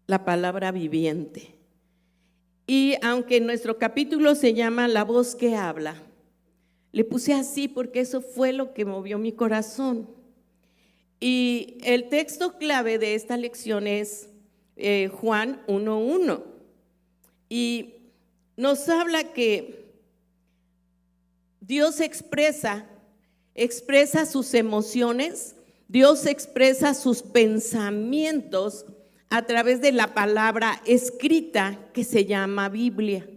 la palabra viviente. Y aunque nuestro capítulo se llama La voz que habla, le puse así porque eso fue lo que movió mi corazón. Y el texto clave de esta lección es Juan 1:1. Y nos habla que Dios expresa sus emociones, Dios expresa sus pensamientos a través de la palabra escrita que se llama Biblia.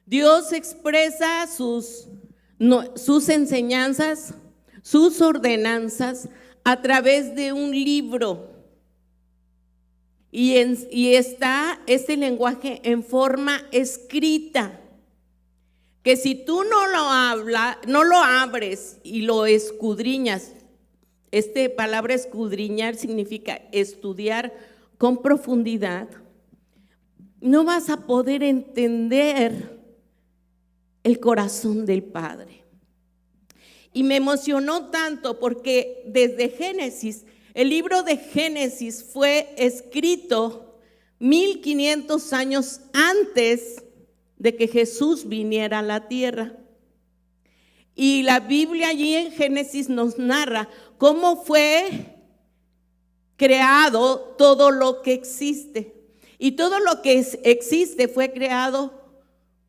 Dios expresa sus enseñanzas, sus ordenanzas a través de un libro. Y está este lenguaje en forma escrita, que si tú no lo abres y lo escudriñas, palabra escudriñar significa estudiar con profundidad, no vas a poder entender el corazón del Padre. Y me emocionó tanto porque desde Génesis, el libro de Génesis fue escrito 1500 años antes de que Jesús viniera a la tierra. Y la Biblia allí en Génesis nos narra cómo fue creado todo lo que existe. Y todo lo que existe fue creado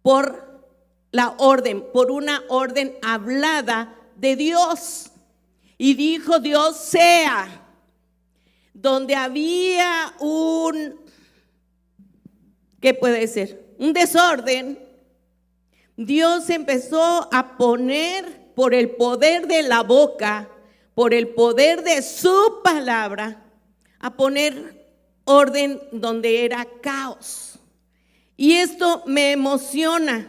por una orden hablada de Dios. Y dijo Dios: sea. Donde había ¿qué puede ser? Un desorden, Dios empezó a poner por el poder de la boca, por el poder de su palabra, a poner orden donde era caos. Y esto me emociona,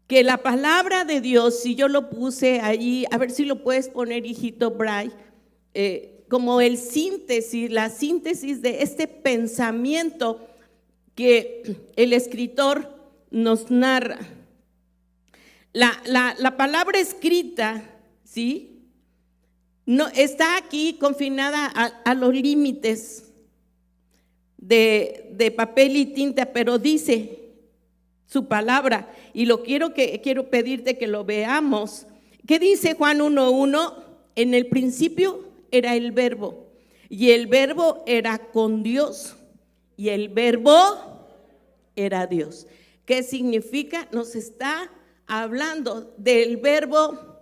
que la palabra de Dios, si yo lo puse allí, a ver si lo puedes poner, hijito Bray, como la síntesis de este pensamiento que el escritor nos narra. La palabra escrita, ¿sí?, no está aquí confinada a los límites de papel y tinta, pero dice su palabra, y quiero pedirte que lo veamos. ¿Qué dice Juan 1:1? En el principio era el verbo, y el verbo era con Dios, y el verbo era Dios. ¿Qué significa? Nos está hablando del verbo,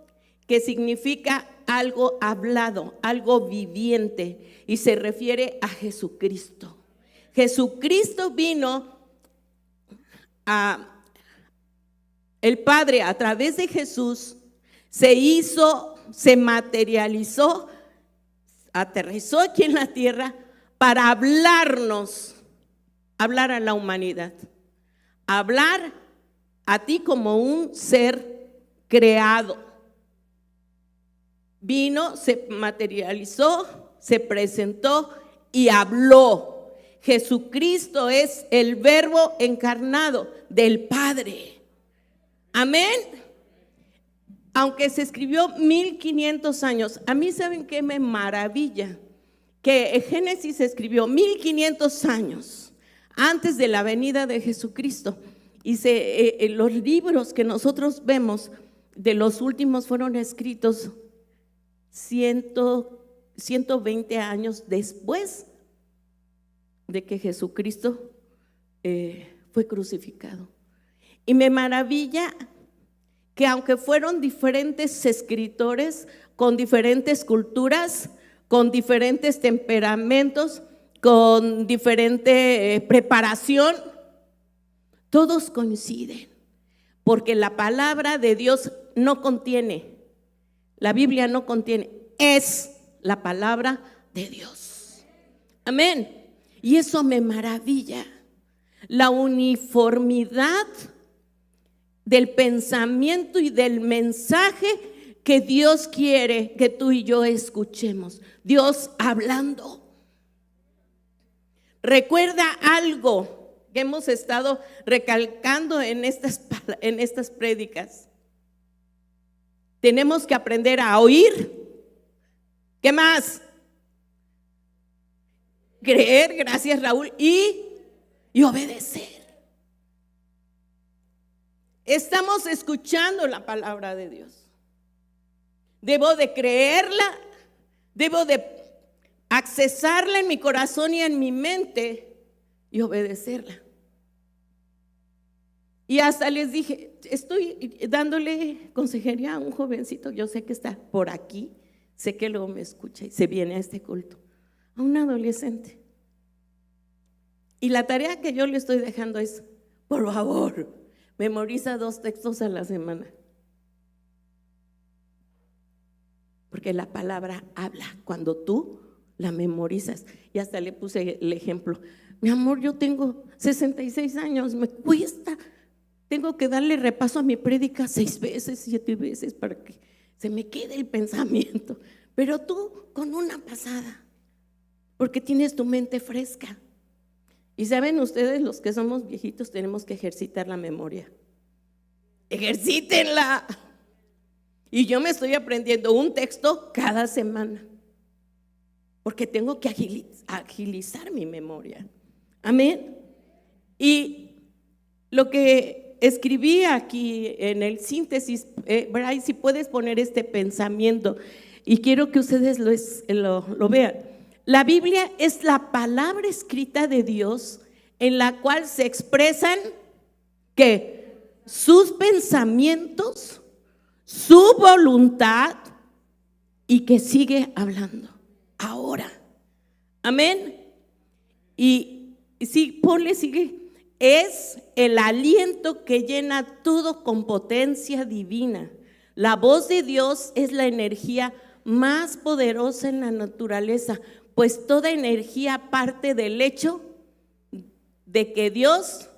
que significa algo hablado, algo viviente, y se refiere a Jesucristo. Jesucristo vino el Padre a través de Jesús, se materializó, aterrizó aquí en la tierra para hablar a la humanidad, hablar a ti como un ser creado. Vino, se materializó, se presentó y habló. Jesucristo es el verbo encarnado del Padre. Amén. Aunque se escribió 1500 años, a mí, ¿saben qué me maravilla? Que Génesis se escribió 1500 años antes de la venida de Jesucristo. Y los libros que nosotros vemos de los últimos fueron escritos 120 años después de que Jesucristo fue crucificado. Y me maravilla que aunque fueron diferentes escritores, con diferentes culturas, con diferentes temperamentos, con diferente preparación, todos coinciden, porque la palabra de Dios no contiene, la Biblia no contiene, es la palabra de Dios. Amén. Y eso me maravilla, la uniformidad del pensamiento y del mensaje que Dios quiere que tú y yo escuchemos. Dios hablando. Recuerda algo que hemos estado recalcando en estas prédicas. Tenemos que aprender a oír. ¿Qué más? Creer, gracias Raúl, y y obedecer. Estamos escuchando la palabra de Dios. Debo de creerla, debo de accesarla en mi corazón y en mi mente y obedecerla. Y hasta les dije, estoy dándole consejería a un jovencito, yo sé que está por aquí, sé que luego me escucha y se viene a este culto, a un adolescente. Y la tarea que yo le estoy dejando es, por favor, memoriza 2 textos a la semana. Porque la palabra habla cuando tú la memorizas. Y hasta le puse el ejemplo. Mi amor, yo tengo 66 años, me cuesta. Tengo que darle repaso a mi prédica 6 veces, 7 veces para que se me quede el pensamiento. Pero tú con una pasada, porque tienes tu mente fresca. Y saben ustedes, los que somos viejitos, tenemos que ejercitar la memoria. Ejercítenla. Y yo me estoy aprendiendo un texto cada semana, porque tengo que agilizar mi memoria. Amén. Y lo que escribí aquí en el síntesis, Bryce, si puedes poner este pensamiento, y quiero que ustedes lo vean. La Biblia es la palabra escrita de Dios en la cual se expresan ¿qué? Sus pensamientos, su voluntad, y que sigue hablando ahora. Amén. Y si ponle, sigue. Es el aliento que llena todo con potencia divina. La voz de Dios es la energía más poderosa en la naturaleza, pues toda energía parte del hecho de que Dios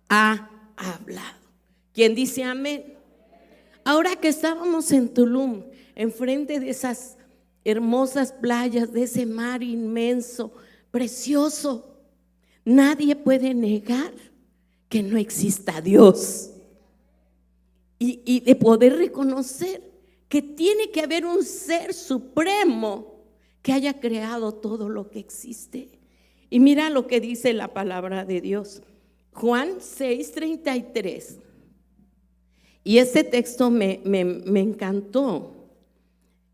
ha hablado. ¿Quién dice amén? Ahora que estábamos en Tulum, enfrente de esas hermosas playas, de ese mar inmenso, precioso, nadie puede negar que no exista Dios. Y de poder reconocer que tiene que haber un ser supremo que haya creado todo lo que existe. Y mira lo que dice la palabra de Dios, Juan 6:33. Y este texto me encantó.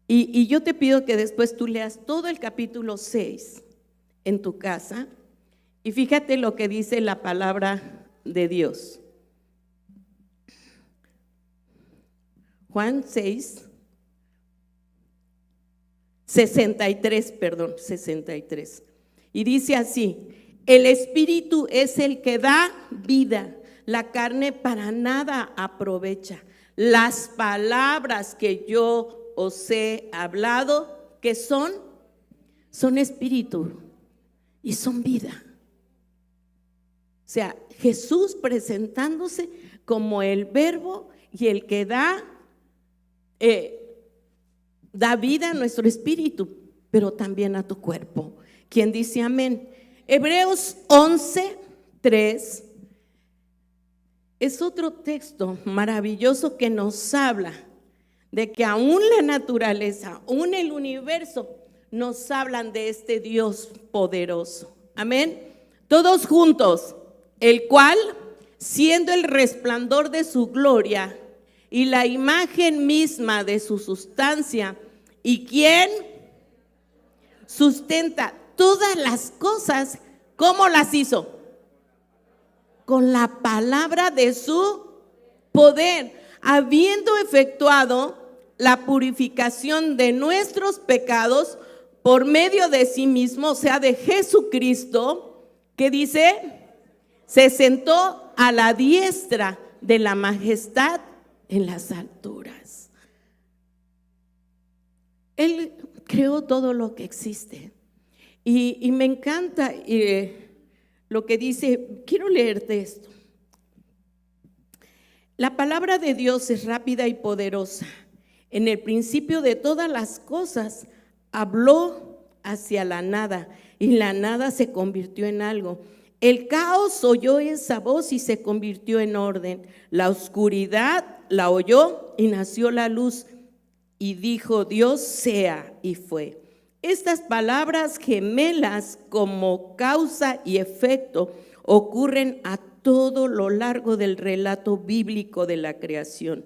Y yo te pido que después tú leas todo el capítulo 6 en tu casa. Y fíjate lo que dice la palabra de Dios. Juan 63. Y dice así: el Espíritu es el que da vida, la carne para nada aprovecha. Las palabras que yo os he hablado, que son espíritu y son vida. O sea, Jesús presentándose como el verbo y el que da vida a nuestro espíritu, pero también a tu cuerpo. ¿Quién dice amén? Hebreos 11:3 es otro texto maravilloso que nos habla de que aún la naturaleza, aún el universo, nos hablan de este Dios poderoso. Amén. Todos juntos. El cual, siendo el resplandor de su gloria y la imagen misma de su sustancia, y quien sustenta todas las cosas, ¿cómo las hizo? Con la palabra de su poder, habiendo efectuado la purificación de nuestros pecados por medio de sí mismo, o sea, de Jesucristo, que dice, se sentó a la diestra de la majestad en las alturas. Él creó todo lo que existe. Y me encanta lo que dice. Quiero leerte esto. La palabra de Dios es rápida y poderosa. En el principio de todas las cosas habló hacia la nada, y la nada se convirtió en algo. El caos oyó esa voz y se convirtió en orden. La oscuridad la oyó y nació la luz. Y dijo Dios, sea, y fue. Estas palabras gemelas como causa y efecto ocurren a todo lo largo del relato bíblico de la creación.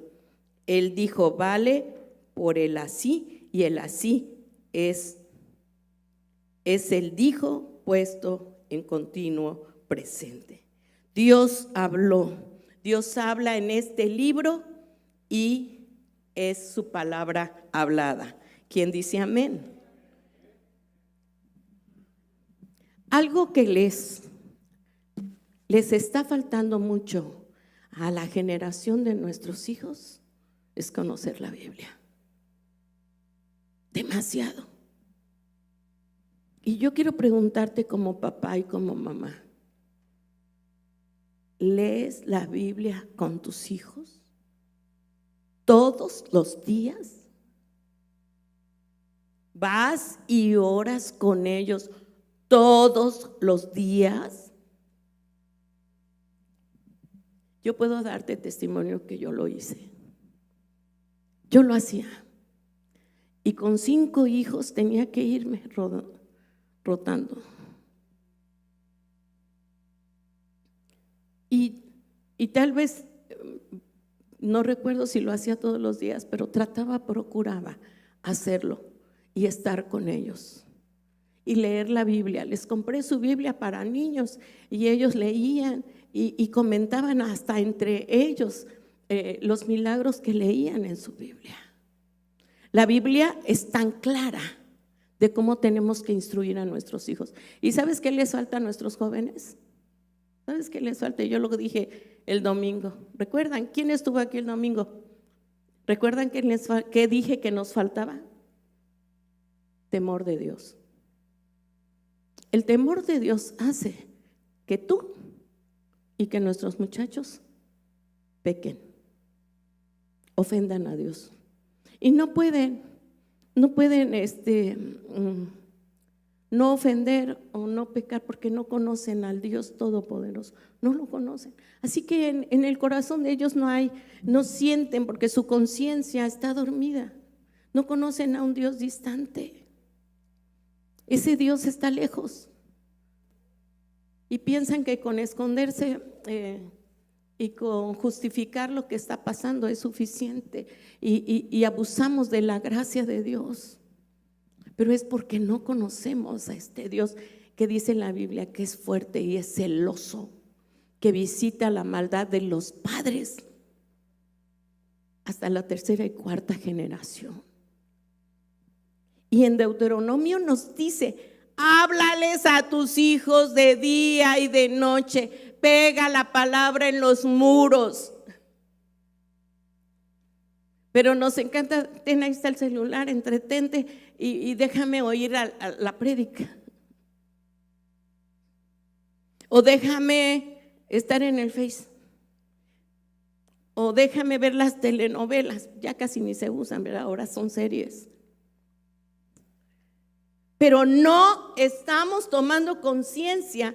Él dijo vale por el así, y el así es el dijo puesto en continuo presente. Dios habló, Dios habla en este libro y es su palabra hablada. ¿Quién dice amén? Algo que les está faltando mucho a la generación de nuestros hijos es conocer la Biblia. Demasiado. Y yo quiero preguntarte como papá y como mamá, ¿lees la Biblia con tus hijos todos los días? ¿Vas y oras con ellos todos los días? Yo puedo darte testimonio que yo lo hice. Yo lo hacía. Y con 5 hijos tenía que irme rotando. Y tal vez, no recuerdo si lo hacía todos los días, pero procuraba hacerlo y estar con ellos y leer la Biblia. Les compré su Biblia para niños y ellos leían y comentaban hasta entre ellos los milagros que leían en su Biblia. La Biblia es tan clara de cómo tenemos que instruir a nuestros hijos. ¿Y sabes qué les falta a nuestros jóvenes? ¿Sabes qué les falta? Yo lo dije el domingo. ¿Recuerdan? ¿Quién estuvo aquí el domingo? ¿Recuerdan qué dije que nos faltaba? Temor de Dios. El temor de Dios hace que tú y que nuestros muchachos pequen, ofendan a Dios. Y no pueden no ofender o no pecar porque no conocen al Dios Todopoderoso, no lo conocen. Así que en el corazón de ellos no sienten porque su conciencia está dormida, no conocen a un Dios distante. Ese Dios está lejos y piensan que con esconderse y con justificar lo que está pasando es suficiente y abusamos de la gracia de Dios. Pero es porque no conocemos a este Dios que dice en la Biblia que es fuerte y es celoso, que visita la maldad de los padres hasta la 3ª y 4ª generación. Y en Deuteronomio nos dice: háblales a tus hijos de día y de noche, pega la palabra en los muros. Pero nos encanta, ahí está el celular, entretente y déjame oír a la prédica. O déjame estar en el Face. O déjame ver las telenovelas, ya casi ni se usan, ¿verdad? Ahora son series. Pero no estamos tomando conciencia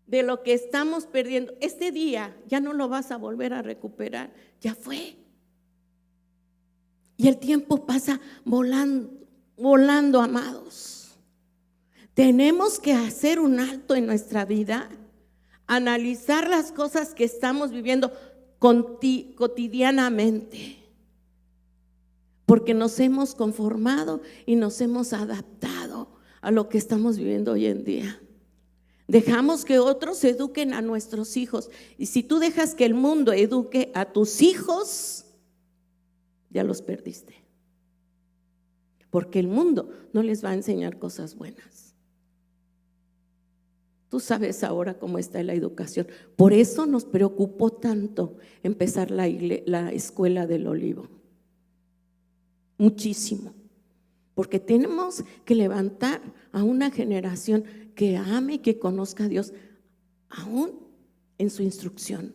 de lo que estamos perdiendo. Este día ya no lo vas a volver a recuperar, ya fue. Y el tiempo pasa volando, amados. Tenemos que hacer un alto en nuestra vida, analizar las cosas que estamos viviendo cotidianamente. Porque nos hemos conformado y nos hemos adaptado a lo que estamos viviendo hoy en día. Dejamos que otros eduquen a nuestros hijos. Y si tú dejas que el mundo eduque a tus hijos, ya los perdiste. Porque el mundo no les va a enseñar cosas buenas. Tú sabes ahora cómo está la educación. Por eso nos preocupó tanto empezar la escuela del Olivo. Muchísimo, porque tenemos que levantar a una generación que ame y que conozca a Dios aún en su instrucción.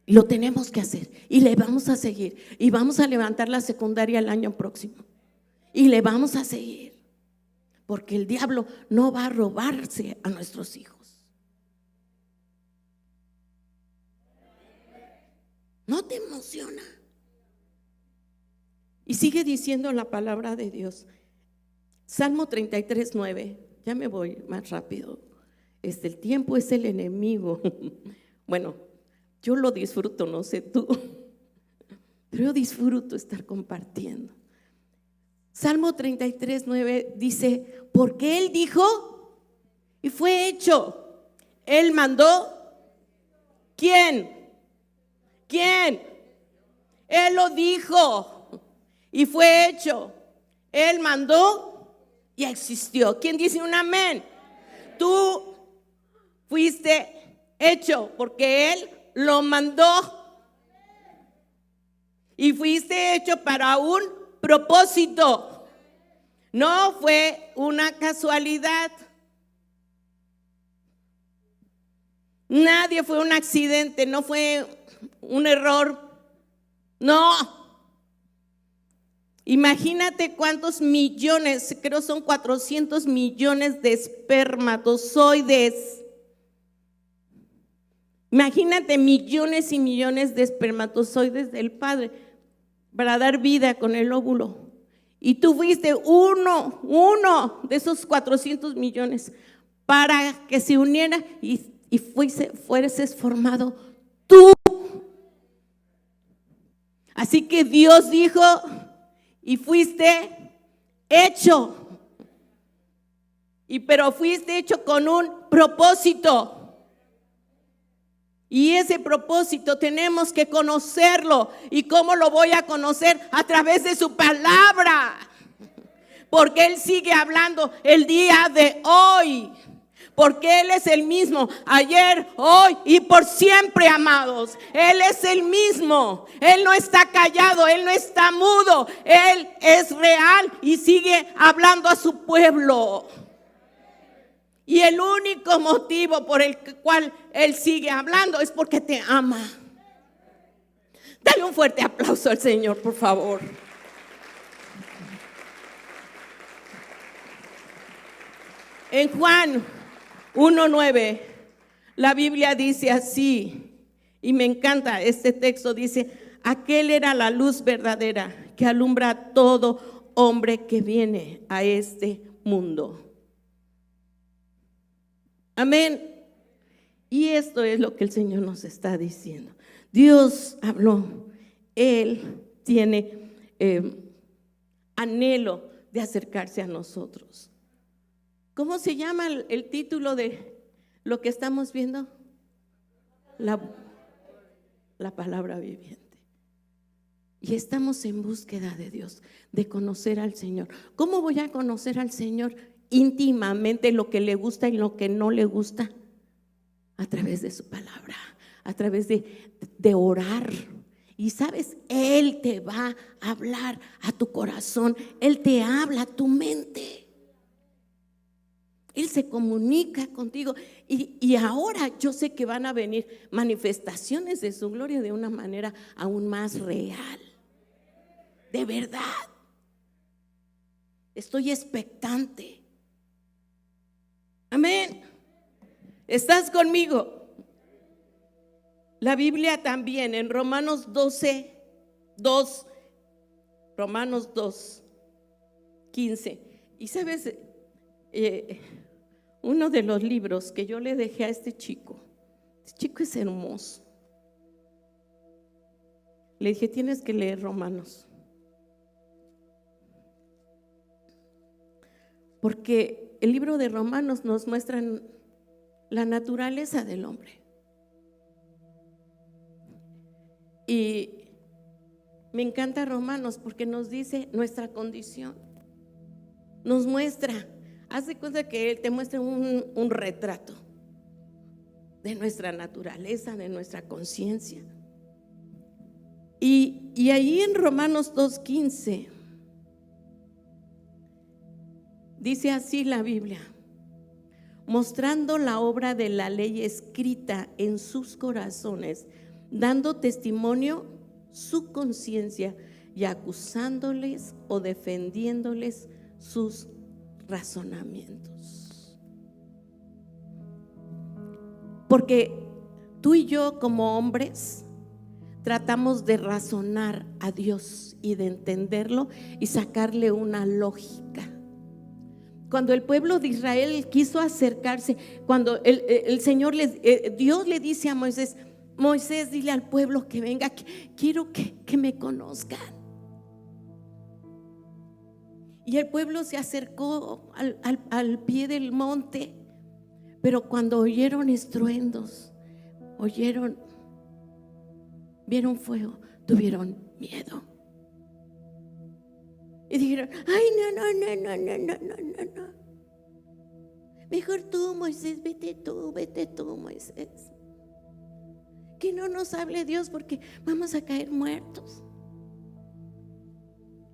Lo tenemos que hacer y le vamos a seguir y vamos a levantar la secundaria el año próximo y le vamos a seguir, porque el diablo no va a robarse a nuestros hijos. ¿No te emociona? Y sigue diciendo la palabra de Dios. Salmo 33:9 ya me voy más rápido. El tiempo es el enemigo. Bueno, yo lo disfruto, no sé tú, pero yo disfruto estar compartiendo. Salmo 33:9 dice, porque Él dijo y fue hecho. Él mandó. ¿Quién? ¿Quién? Él lo dijo y fue hecho. Él mandó y existió. ¿Quién dice un amén? Tú fuiste hecho porque Él lo mandó. Y fuiste hecho para un propósito. No fue una casualidad. Nadie fue un accidente, no fue un error. No. Imagínate cuántos millones, creo son 400 millones de espermatozoides. Imagínate millones y millones de espermatozoides del Padre para dar vida con el óvulo. Y tú fuiste uno de esos 400 millones para que se uniera y fueses formado tú. Así que Dios dijo y fuiste hecho. Pero fuiste hecho con un propósito. Y ese propósito tenemos que conocerlo. ¿Y cómo lo voy a conocer? A través de su palabra. Porque Él sigue hablando el día de hoy. Porque Él es el mismo ayer, hoy y por siempre, amados. Él es el mismo. Él no está callado, Él no está mudo. Él es real y sigue hablando a su pueblo. Y el único motivo por el cual Él sigue hablando es porque te ama. Dale un fuerte aplauso al Señor, por favor. En Juan 1:9, la Biblia dice así, y me encanta este texto, dice, aquel era la luz verdadera que alumbra a todo hombre que viene a este mundo. Amén. Y esto es lo que el Señor nos está diciendo. Dios habló, Él tiene anhelo de acercarse a nosotros. ¿Cómo se llama el título de lo que estamos viendo? La palabra viviente. Y estamos en búsqueda de Dios, de conocer al Señor. ¿Cómo voy a conocer al Señor íntimamente, lo que le gusta y lo que no le gusta? A través de su palabra, a través de orar. Y sabes, Él te va a hablar a tu corazón, Él te habla a tu mente. Él se comunica contigo y ahora yo sé que van a venir manifestaciones de su gloria de una manera aún más real. De verdad. Estoy expectante. Amén. ¿Estás conmigo? La Biblia también en Romanos 12:2, Romanos 2:15. Y sabes, uno de los libros que yo le dejé a este chico es hermoso. Le dije, tienes que leer Romanos. Porque el libro de Romanos nos muestra la naturaleza del hombre. Y me encanta Romanos porque nos dice nuestra condición. Nos muestra, haz de cuenta que Él te muestra un retrato de nuestra naturaleza, de nuestra conciencia. Y ahí en Romanos 2:15 dice así la Biblia: mostrando la obra de la ley escrita en sus corazones, dando testimonio su conciencia y acusándoles o defendiéndoles sus razonamientos. Porque tú y yo como hombres tratamos de razonar a Dios y de entenderlo y sacarle una lógica. Cuando el pueblo de Israel quiso acercarse, cuando el Señor Dios le dice a Moisés: Moisés, dile al pueblo que venga, quiero que me conozcan. Y el pueblo se acercó al pie del monte, pero cuando oyeron estruendos, vieron fuego, tuvieron miedo. Y dijeron: ay, no. Mejor tú, Moisés, vete tú, Moisés. Que no nos hable Dios porque vamos a caer muertos.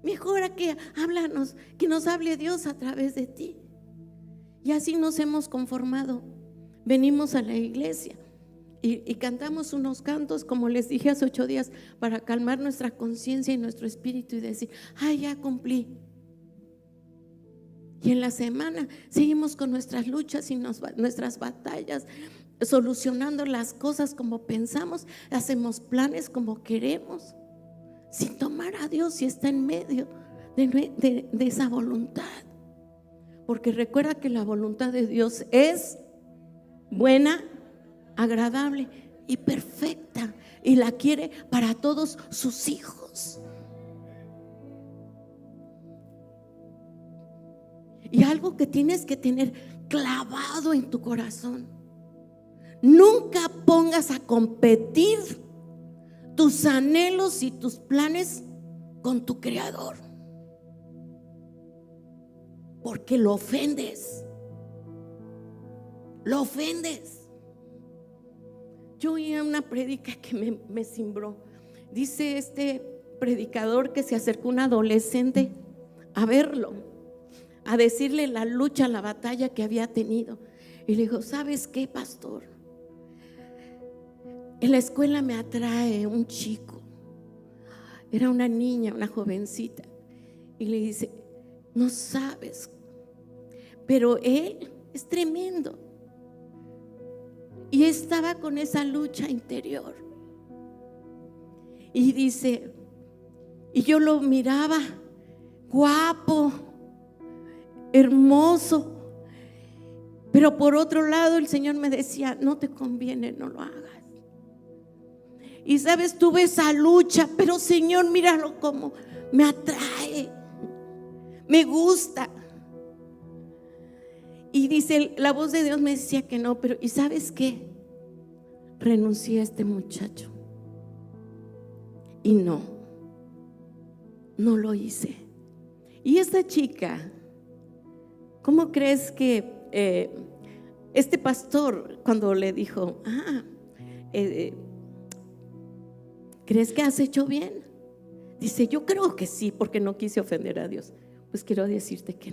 Mejor a que háblanos, que nos hable Dios a través de ti. Y así nos hemos conformado. Venimos a la iglesia y cantamos unos cantos, como les dije hace 8 días, para calmar nuestra conciencia y nuestro espíritu y decir: ay, ya cumplí. Y en la semana seguimos con nuestras luchas y nuestras batallas, solucionando las cosas como pensamos, hacemos planes como queremos, sin tomar a Dios si está en medio de esa voluntad. Porque recuerda que la voluntad de Dios es buena, agradable y perfecta, y la quiere para todos sus hijos. Y algo que tienes que tener clavado en tu corazón: nunca pongas a competir tus anhelos y tus planes con tu Creador, porque lo ofendes. Yo oí una prédica que me cimbró. Dice este predicador que se acercó un adolescente a verlo, a decirle la lucha, la batalla que había tenido. Y le dijo: ¿sabes qué, pastor? En la escuela me atrae un chico. Era una niña, una jovencita. Y le dice: no sabes, pero él es tremendo. Y estaba con esa lucha interior. Y dice: y yo lo miraba guapo, hermoso, pero por otro lado el Señor me decía: no te conviene, no lo hagas. Y sabes, tuve esa lucha, pero Señor, míralo como me atrae, me gusta. Y dice, la voz de Dios me decía que no, pero ¿y sabes qué? Renuncié a este muchacho. Y no lo hice. Y esta chica, ¿cómo crees que este pastor, cuando le dijo: ¿crees que has hecho bien? Dice: yo creo que sí, porque no quise ofender a Dios. Pues quiero decirte que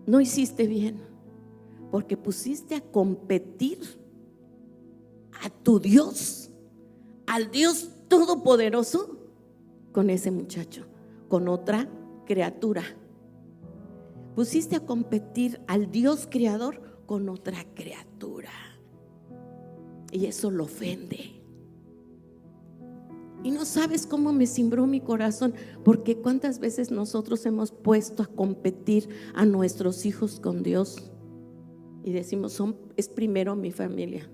no hiciste bien, porque pusiste a competir a tu Dios, al Dios Todopoderoso, con ese muchacho, con otra criatura. Pusiste a competir al Dios creador con otra criatura, y eso lo ofende. Y no sabes cómo me cimbró mi corazón, porque cuántas veces nosotros hemos puesto a competir a nuestros hijos con Dios y decimos: es primero mi familia.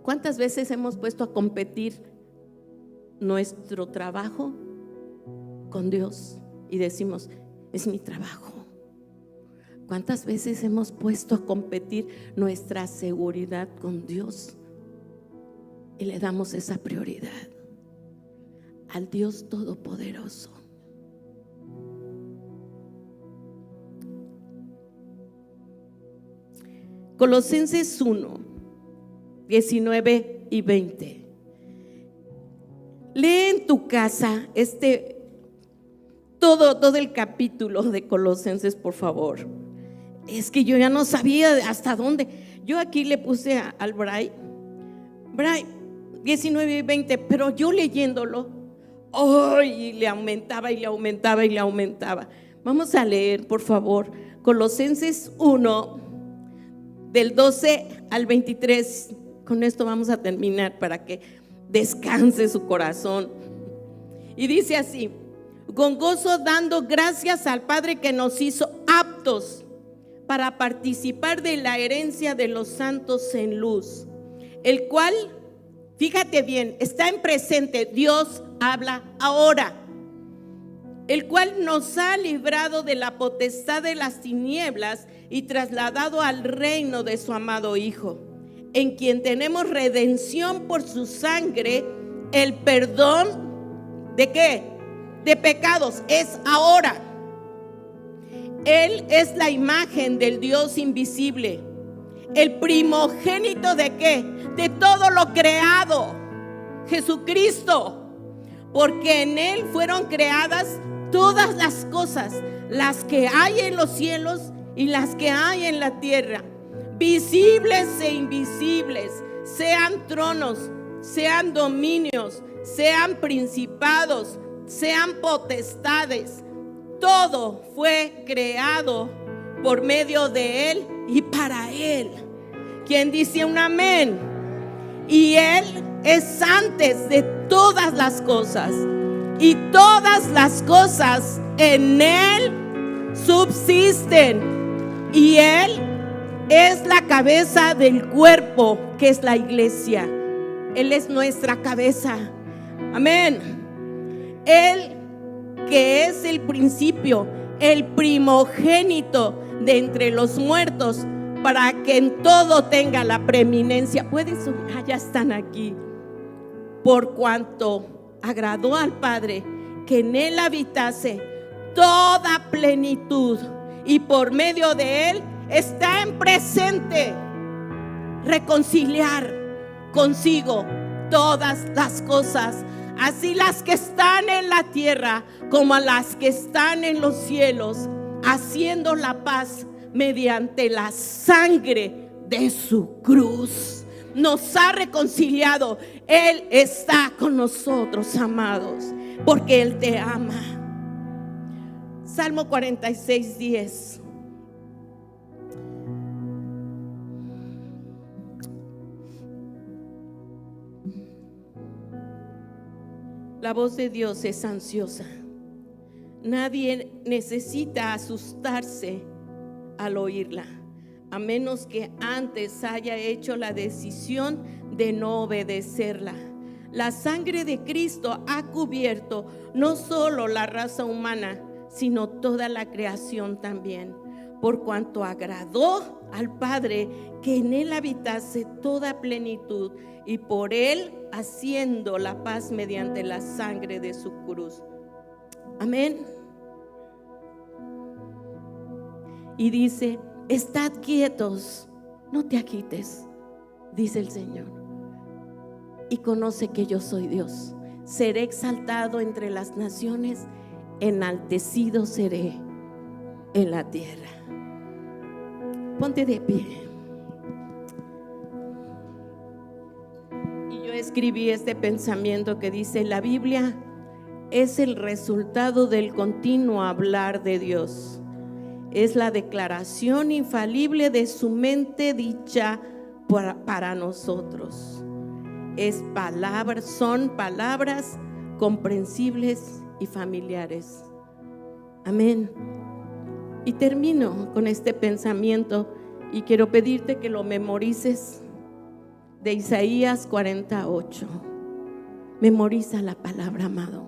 ¿Cuántas veces hemos puesto a competir nuestro trabajo con Dios y decimos: es mi trabajo? ¿Cuántas veces hemos puesto a competir nuestra seguridad con Dios y le damos esa prioridad al Dios Todopoderoso? Colosenses 1, 19 y 20. Lee en tu casa todo el capítulo de Colosenses, por favor. Es que yo ya no sabía hasta dónde. Yo aquí le puse al Bray 19 y 20, pero yo leyéndolo, y le aumentaba y le aumentaba y le aumentaba. Vamos a leer, por favor, Colosenses 1, del 12 al 23. Con esto vamos a terminar para que descanse su corazón. Y dice así: con gozo dando gracias al Padre que nos hizo aptos para participar de la herencia de los santos en luz, el cual, fíjate bien, está en presente. Dios habla ahora, el cual nos ha librado de la potestad de las tinieblas y trasladado al reino de su amado Hijo, en quien tenemos redención por su sangre, el perdón ¿de qué? De pecados. Es ahora. Él es la imagen del Dios invisible, el primogénito ¿de qué? De todo lo creado, Jesucristo, porque en Él fueron creadas todas las cosas, las que hay en los cielos y las que hay en la tierra, visibles e invisibles, sean tronos, sean dominios, sean principados, sean potestades. Todo fue creado por medio de Él y para Él. ¿Quién dice un amén? Y Él es antes de todas las cosas, y todas las cosas en Él subsisten, y Él es la cabeza del cuerpo, que es la iglesia. Él es nuestra cabeza. Amén. Él que es el principio, el primogénito de entre los muertos, para que en todo tenga la preeminencia. Puedes subir, ya están aquí. Por cuanto agradó al Padre que en Él habitase toda plenitud, y por medio de Él está en presente reconciliar consigo todas las cosas, así las que están en la tierra como a las que están en los cielos, haciendo la paz mediante la sangre de su cruz. Nos ha reconciliado. Él está con nosotros, amados, porque Él te ama. Salmo 46:10. La voz de Dios es ansiosa. Nadie necesita asustarse al oírla, a menos que antes haya hecho la decisión de no obedecerla. La sangre de Cristo ha cubierto no solo la raza humana, sino toda la creación también, por cuanto agradó al Padre que en Él habitase toda plenitud, y por Él haciendo la paz mediante la sangre de su cruz. Amén. Y dice: estad quietos, no te agites, dice el Señor, y conoce que yo soy Dios. Seré exaltado entre las naciones, enaltecido seré en la tierra. Ponte de pie. Y yo escribí este pensamiento que dice: la Biblia es el resultado del continuo hablar de Dios. Es la declaración infalible de su mente dicha para nosotros. Son palabras comprensibles y familiares. Amén. Y termino con este pensamiento, y quiero pedirte que lo memorices, de Isaías 48. Memoriza la palabra, amado.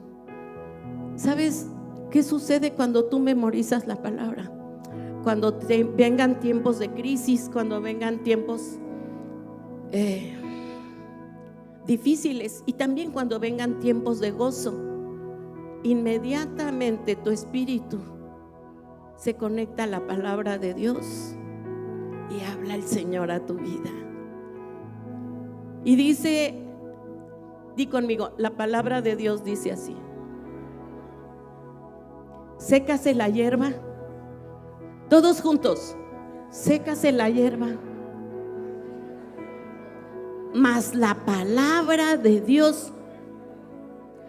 ¿Sabes qué sucede cuando tú memorizas la palabra? Cuando vengan tiempos de crisis, cuando vengan tiempos difíciles, y también cuando vengan tiempos de gozo, inmediatamente tu espíritu se conecta a la palabra de Dios y habla el Señor a tu vida. Y dice, di conmigo, la palabra de Dios dice así: sécase la hierba. Todos juntos: sécase la hierba, mas la palabra de Dios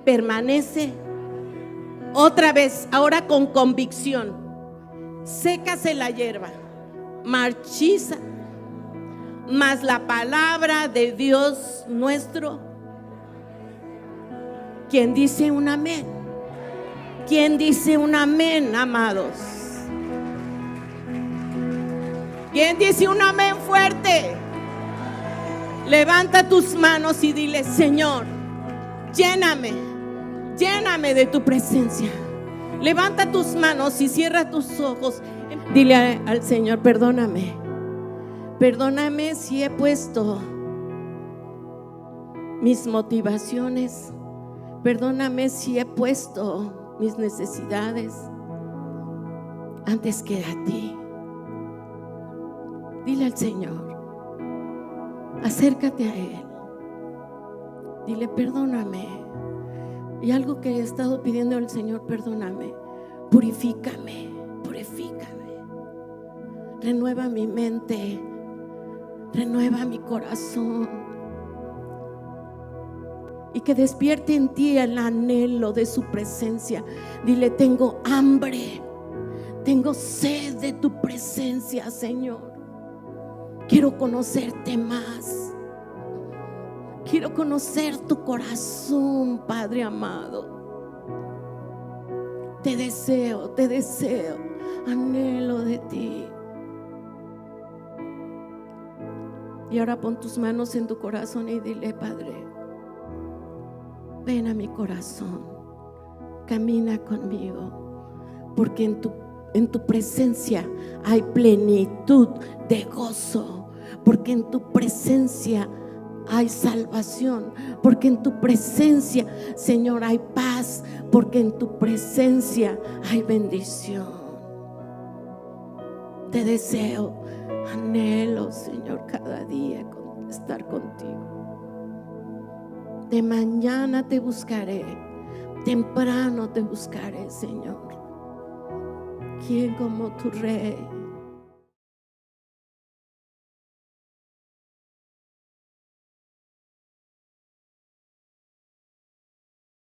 permanece. Otra vez, ahora con convicción: sécase la hierba, marchita, mas la palabra de Dios nuestro. ¿Quién dice un amén? ¿Quién dice un amén, amados? ¿Quién dice un amén fuerte? Levanta tus manos y dile: Señor, lléname, lléname de tu presencia. Levanta tus manos y cierra tus ojos. Dile al Señor: perdóname. Perdóname si he puesto mis motivaciones. Perdóname si he puesto mis necesidades antes que a ti. Dile al Señor, acércate a Él. Dile: perdóname. Y algo que he estado pidiendo al Señor: perdóname. Purifícame, purifícame. Renueva mi mente, renueva mi corazón. Y que despierte en ti el anhelo de su presencia. Dile: tengo hambre, tengo sed de tu presencia, Señor. Quiero conocerte más. Quiero conocer tu corazón, Padre amado. Te deseo, anhelo de ti. Y ahora pon tus manos en tu corazón y dile: Padre, ven a mi corazón, camina conmigo, porque en tu presencia hay plenitud de gozo, porque en tu presencia hay salvación, porque en tu presencia, Señor, hay paz, porque en tu presencia hay bendición. Te deseo, anhelo, Señor, cada día estar contigo. De mañana te buscaré, temprano te buscaré, Señor. ¿Quién como tu Rey?